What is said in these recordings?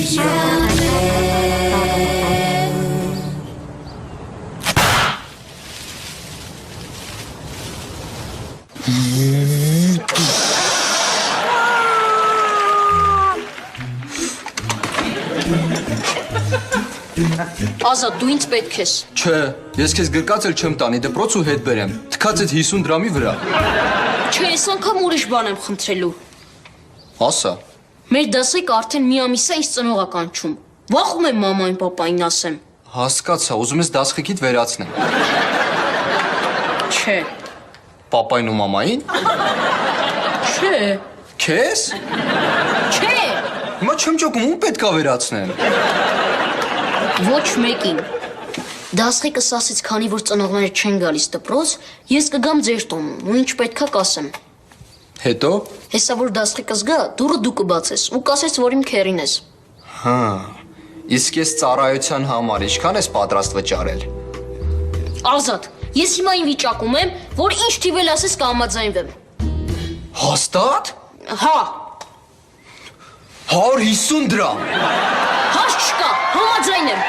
Ազատ, դու ինձ պետք ես։ Չէ, ես քեզ գրկած էլ չեմ տանի, դպրոց ու հետ բերեմ։ Թքած այդ 50 դրամի վրա։ Չէ, ես անգամ ուրիշ բան եմ խնդրելու։ Ասա։ Մեր դասիկ արդեն մի ամիս է ինձ ծնող է կանչում։ Վախում եմ մամային պապային ասեմ։ Հասկացա, ուզում ես դասղիկիդ վերացնեմ։ Չէ։ Պապային ու մամային։ Չէ։ Քեզ։ Չէ։ Հիմա չեմ ճոկում, ում պետքա վերացնեմ։ Ոչ մեկին։ Դասղիկս ասեց, քանի որ ծնողները չեն գալիս դպրոց, ես կգամ ձեր տուն ու ինչ պետքա կասեմ։ Հետո։ Հեսա որ դասղիկս գա, դուռը դու կբացես ու կասես, որ իմ քերին ես։ Հա։ Իսկ ես ծառայության համար ինչքան ես պատրաստ վճարել։ Ազատ, ես հիմա այն վիճակում եմ, որ ինչ թիվել ասես կհամաձայնվեմ։ Հաստատ։ Հա։ 150 դրամ։ Հաս չկա, համաձայն եմ։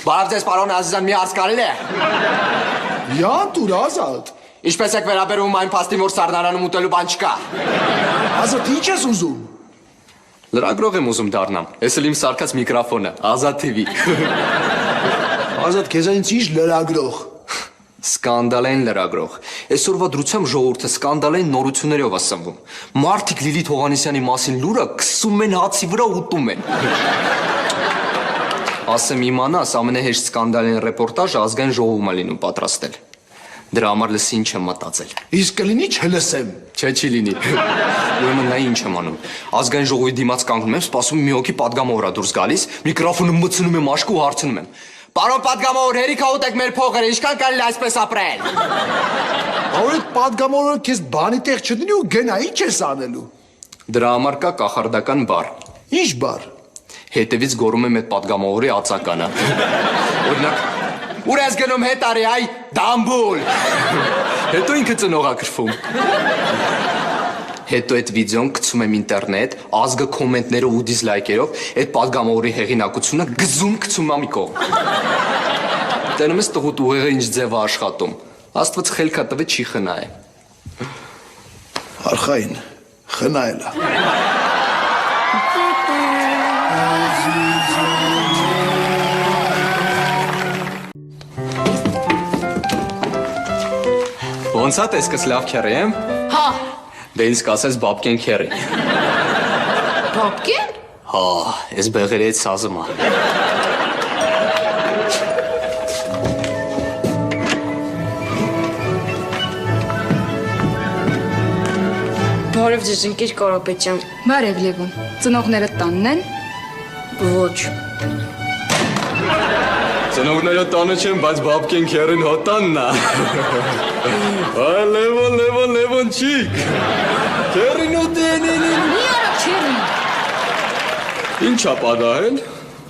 Բարև ձեզ, պարոն Ազիզյան, մի հարց կարելի է։ Յան տուր Ազատ։ Ինչպես եք վերաբերում այն փաստին, որ սառնարանում ուտելու բան չկա։ Ազատ, ինչ ես ուզում։ Լրագրող եմ ուզում դառնամ։ Էս էլ իմ սարքած միկրոֆոնը, Ազատ TV։ Ազատ, քեզանից ինչ լրագրող։ Սկանդալային լրագրող։ Այսօրվա դրությամբ ժողովուրդը սկանդալային նորություններով է սնվում։ Մարդիկ Լիլիթ Հովհաննիսյանի մասին լուրը քսում են հացի վրա ուտում են։ Ասեմ իմանաս, ամենահեշտ սկանդալային ռեպորտաժը ազգային ժողովում է լինում պատրաստել։ Դրա համար լսի ինչ եմ մտածել։ Իսկ կլինի չլսեմ։ Չէ, չի լինի։ Ուրեմն նա ինչ եմ անում։ Ազգային ժողովի դիմաց կանգնում եմ, սպասում մի հոգի պատգամավոր է դուրս գալիս, միկրոֆոնը մտցնում եմ աշկը ու հարցնում եմ. Պարոն պատգամավոր, հերիքա ուտեք մեր փողերը, ինչքան կարելի այսպես ապրել։ Որ այդ պատգամավորը քեզ բանի տեղ չդնի ու գնա, ինչ ես անելու։ Դրա համար կա կախարդական բառ։ Ինչ բառ։ Հետևից գոռում եմ այդ պատգամավորի ածականը։ Օրինակ, ուր ես գնում հետ արի, այ դամբուլ։ Հետո ինքը ծնողակրվում։ Հետո այդ վիդեոն գցում եմ ինտերնետ, ազգը կոմենտներով ու դիզլայքերով, այդ պատգամավորի հեղինակությունը գցում ամի կողմ։ Տենում ես տղուտ ուղեղը ինչ ձև է աշխատում։ Աստված խելքա տվե չի խնայ։ Արխային, խնայելա։ Ոնց է տեսքս լավ քերի եմ։ Հա։ Դե ինձ կասես բաբկեն քերի։ Բաբկեն։ Հա, ես բեղերի հետ սազում է։ Բարև ձեզ, ընկեր Կարապետյան։ Բարև Լևոն, ծնողները տանն են։ Ոչ։ Ծնողները տանը չեն, բայց բաբկեն քերին հոտանն է։ Այ Լևոն չիկ։ Քերին ու տենին։ Մի արա քերին։ Ինչ է պատահել։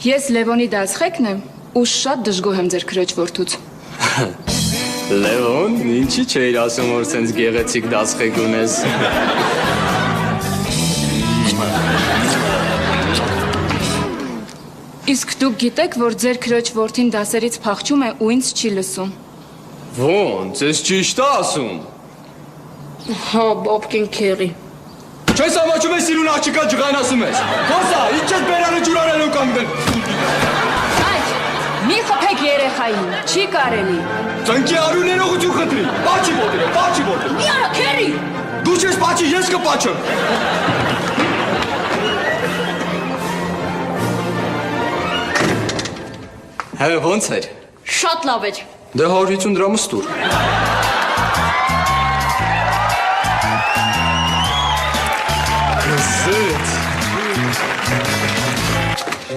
Ես Լևոնի դասղեկն եմ ու շատ դժգոհ եմ ձեր քրոջ որդուց։ Լևոն, ինչի չէիր ասում, որ սենց գեղեցիկ դասղեկ ունես։ Իսկ դուք գիտեք, որ ձեր քրոջ որդին դասերից փախչում է ու ինձ չի լսում։ Ոնց, ես ճիշտ է ասում։ Հա, բաբկեն քերի։ Չես ամաչում ես սիրուն աղջիկա ջղայնասում ես։ Խոսա, ինչ ես բերանը ջուրարելու կանգնել։ Այդ, մի խփեք երեխային, չի կարելի։ Ծնկի արու ներողություն խնդրի, պաչի ոտերը։ Մի արա քերի։ Դու չես պաչի, ես կպաչեմ։ Հե, ոնց էր։ Շատ լավ էր։ Դե 150 դրամը ստուր։ Զեծ։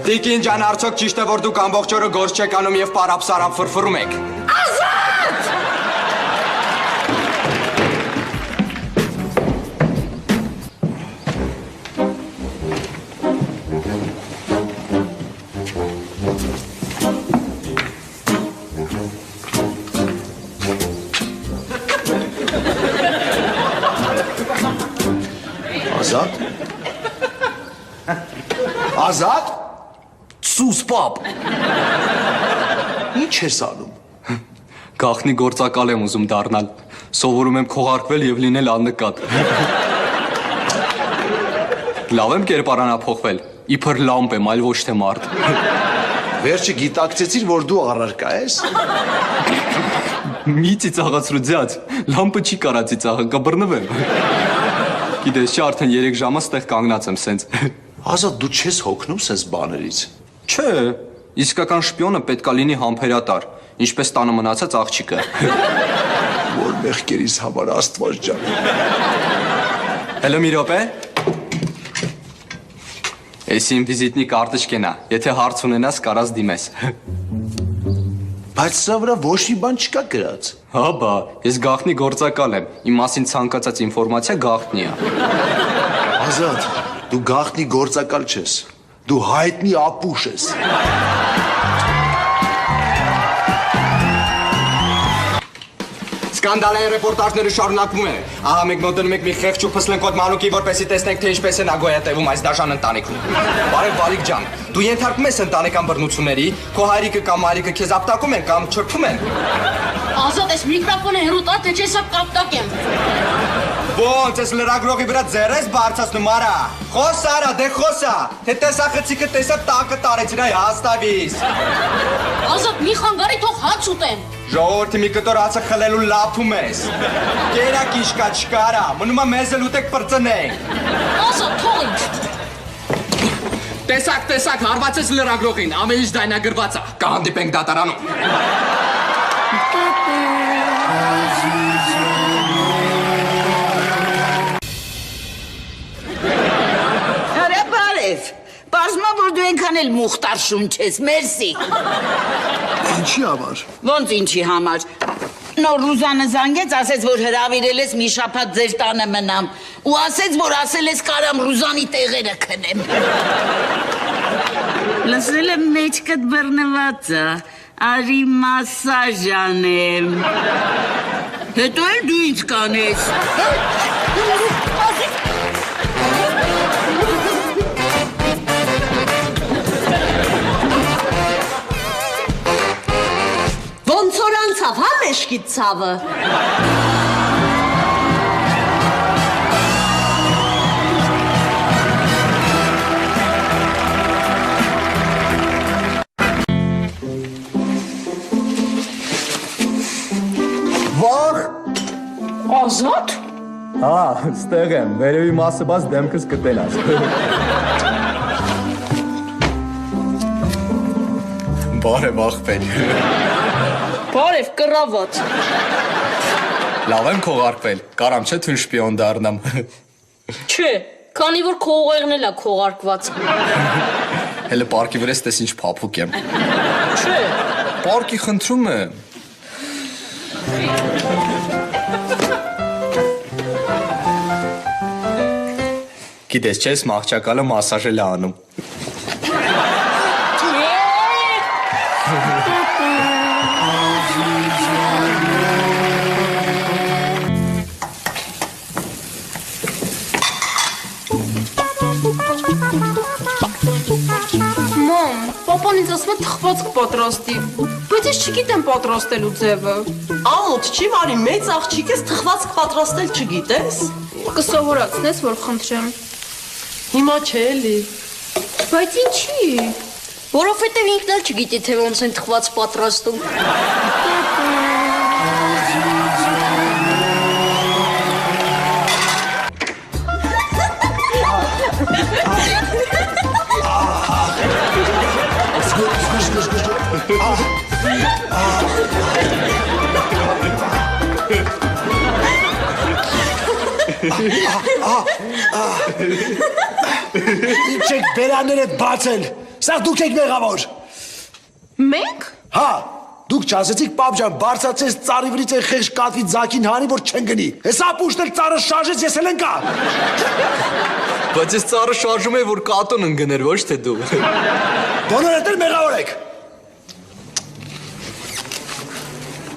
Տիկին ջան, արդյոք ճիշտ է, որ դուք ամբողջ օրը գործ չեք անում եւ պարապ-սարապ ֆրֆրում եք։ Ազատ։ Ազատ։ Սուս պապ։ Ինչ ես անում։ Գախնի գործակալ եմ ուզում դառնալ։ Սովորում եմ քողարկվել եւ լինել աննկատ։ Լավ եմ կերպարանափոխվել։ Իբր լամպ եմ, այլ ոչ թե մարդ։ Վերջը գիտակցեցիր, որ դու առարկա ես։ Մի ծիծաղացրու ձյաց, լամպը չի կարա ծիծաղը, կբռնվեմ։ Գիտես, չէ, արդեն 3 ժամը ստեղ կանգնած եմ սենց։ Ազատ, դու չես հոգնում սենց բաներից։ Չէ, իսկական շպիոնը պետքա լինի համբերատար, ինչպես տանը մնացած աղջիկը։ Որ մեղքերիս համար Աստված ջան։ Հելո մի րոպե։ Էս իմ վիզիտնի կարտочկեն է, եթե հարց ունենաս, կարաս դիմես։ Բայց սա վրա ոչ մի բան չկա գրած։ Հա բա, ես գախնի գործակալ եմ, իմ մասին ցանկացած ինֆորմացիա գախնի է։ Ազատ, դու գախնի գործակալ չես։ Դու հայտնի ապուշ ես։ Սկանդալային ռեպորտաժները շարունակվում են։ Ահա մենք մոտենում ենք մի խեղճ ու փսլենկոտ մանուկի, որպեսզի տեսնենք, թե ինչպես են ագոյատևում այս դաշան ընտանիքում։ Բարև Վալիկ ջան, դու ենթարկում ես ընտանեկան բռնությունների, քո հայրիկը կամ մայրիկը քեզ ապտակում են կամ չրփում են։ Ազատ, այս միկրոֆոնը հեռու տա, թե չես ապտակ եմ։ Ոնց ես լրագրողի վրա ձեռ ես բարձրացնում, արա։ Խոս արա, դե խոսա։ Թե տեսախցիկը տեսա տակը տարեցին, այ հաստավիս։ Ազատ, մի խանգարի թող հաց ուտեմ։ Ժողովրդի մի կտոր հացը խլելու լափում ես։ Կերակ ինչ կա չկա, արա, մնում է մեզ էլ ուտեք պրծնենք։ Ազատ, թող ինձ։ Տեսակ, հարվածես լրագրողին, ամեն ինչ դայնագրված է։ Կհանդիպենք դատարանում։ Արա բարև, պարզմա, որ դու ենքան էլ մուխտար շունչ ես, մերսի։ Ինչի համար։ Ոնց ինչի համար։ Նոր Ռուզանը զանգեց, ասեց, որ հրավիրել ես մի շաբաթ ձեր տանը մնամ, ու ասեց, որ ասել ես կարամ Ռուզանի տեղերը քնեմ։ Լսել եմ մեջքդ բռնված է, արի մասաժ անեմ։ Հետո էլ դու ինձ կանես։ Ոնց որ անցավ, հա մեշկիտ ցավը։ Վախ։ Ազատ։ Հա, ստեղ եմ, վերևի մասը բաց դեմքս կտել ես։ Բարև աղբեր։ Բարև, կռավոտ։ Լավ եմ քողարկվել, կարամ չէ թույն շպիոն դառնամ։ Չէ, քանի որ քո ուղեղն էլ է քողարկված։ Հələ պարկի վրա ստես ինչ փափուկ եմ։ Չէ։ Պարկի խնդրում եմ։ Գիտես չես, մաղճակալը մասաժել է անում։ Մամ, պապան ինձ ասում է թխվածք պատրաստի, բայց ես չգիտեմ պատրաստելու ձևը։ Ամոթ չի վարի, մեծ աղջիկ ես թխվածք պատրաստել չգիտես։ Կսովորացնես, որ խնդրեմ։ Հիմա չէ էլի։ Բայց ինչի։ Որովհետև ինքն էլ չգիտի, թե ոնց են թխված պատրաստում։ Ինչ եք բերանները բացել։ Սա դուք եք մեղավոր։ Մենք։ Հա, դուք չասեցիք պապ ջան, բարձացես ծառի վրից այն խեղճ կատվի ձակին հանի, որ չեն գնի։ Հեսա ապուշտել ծառը շարժեց, ես էլ ընկա։ Բայց ես ծառը շարժում եմ, որ կատուն ընկներ, ոչ թե դու։ Բոլորդ էլ մեղավոր եք։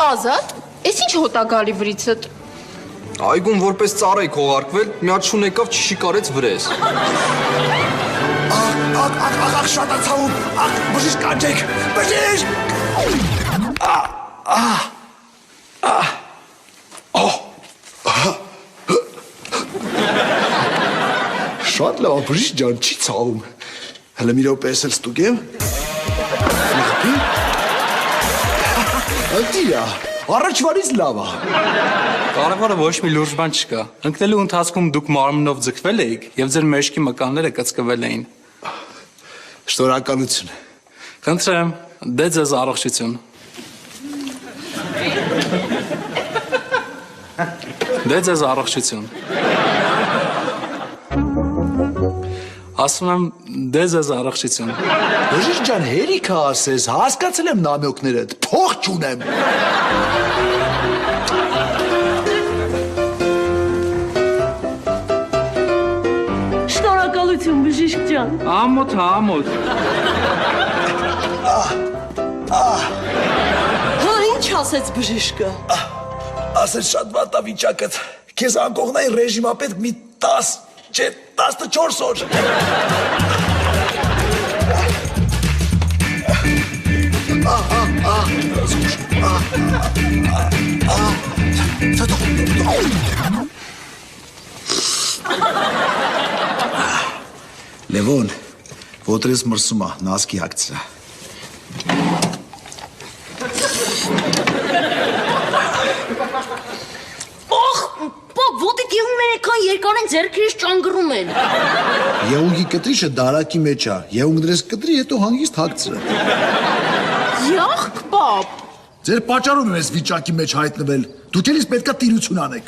Ազատ, ես ինչ հոտագալի վրիցդ։ Այգուն որպես ծառ է քողարկվել, մի հատ շուն եկավ չշիկարեց վրես։ Ախ, շատ է ցավում։ Ախ, բժիշկ կանչեք։ Բժիշկ։ Շատ լավ, բժիշկ ջան, չի ցավում։ Հələ մի րոպե էլ ստուգեմ։ Ատիա, առաջվանից լավ է։ Կարևորը ոչ մի լուրջ բան չկա։ Ընկնելու ընթացքում դուք մարմնով ձգվել էիք եւ ձեր մեջքի մկանները կծկվել էին։ Շնորհակալություն։ Խնդրեմ, դե ձեզ առողջություն։ Դե ձեզ առողջություն։ Ասում եմ, դե ձեզ առողջություն։ Բժիշկ ջան, հերիքա ասես, հասկացել եմ նամյոկներդ, փող չունեմ։ Շնորհակալություն, բժիշկ ջան։ Ամոթ, ամոթ։ Հա, ինչ ասեց բժիշկը։ Ասես շատ վատ է վիճակդ։ Քեզ անկողնային ռեժիմա պետք մի 10, չէ, 14 օր։ Լևոն, ոտրես մրսում է, նասկի հագցրա։ Պապ, ոտիք եղում են եկան երկար են ձերքերս ճանգռում են։ Եունգի կտրիշը դարակի մեջ է, եունգ դրես կտրի, հետո հանգիստ հագցրա։ Յախք, պապ։ Ձեր պատճառով եմ ես վիճակի մեջ հայտնվել, դուք էլիս պետքա տիրություն անեք։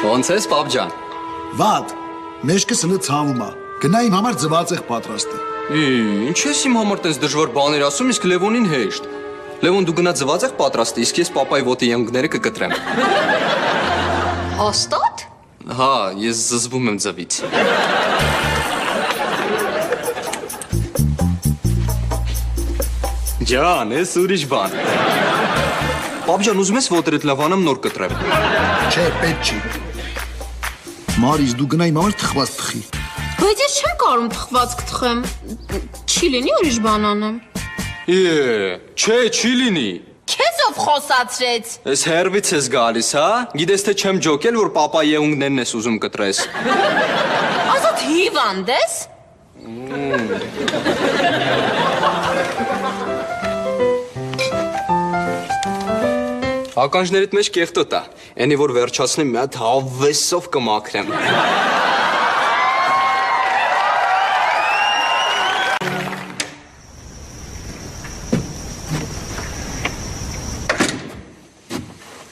Ոնց ես, պապ ջան։ Վատ, մեջքս հլը ցավում է, գնա իմ համար ձվածեղ պատրաստի։ Ինչ ես իմ համար տես դժվար բաներ ասում, իսկ Լևոնին հեշտ։ Լևոն դու գնա ձվածեղ պատրաստի, իսկ ես պապայի ոտի եղունգները կկտրեմ։ Հաստատ։ Հա, ես զզվում եմ ձվից։ Ջան, ես ուրիշ բան։ Պապ ջան, ուզում ես ոտերդ լավանամ նոր կտրեմ։ Չէ, պետք չի։ Մարիս, դու գնա իմ համար թխված թխի։ Բայց ես չեմ կարում թխվածք թխեմ։ Չի լինի ուրիշ բան անեմ։ Չէ, չի լինի։ Քեզ ով խոսացրեց։ Ես հերվից ես գալիս, հա? Գիտես թե չեմ ջոկել, որ պապայի եղունգներն ես ուզում կտրես։ Ազատ հիվանդ ես։ Ականջներիդ մեջ կեղտոտ է, այնի որ վերջացնեմ մի հատ հավեսով կմաքրեմ։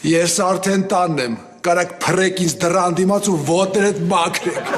Ես արդեն տանն եմ, կարակ փրեք ինձ դրան դիմաց ու ոտներդ մաքրեք։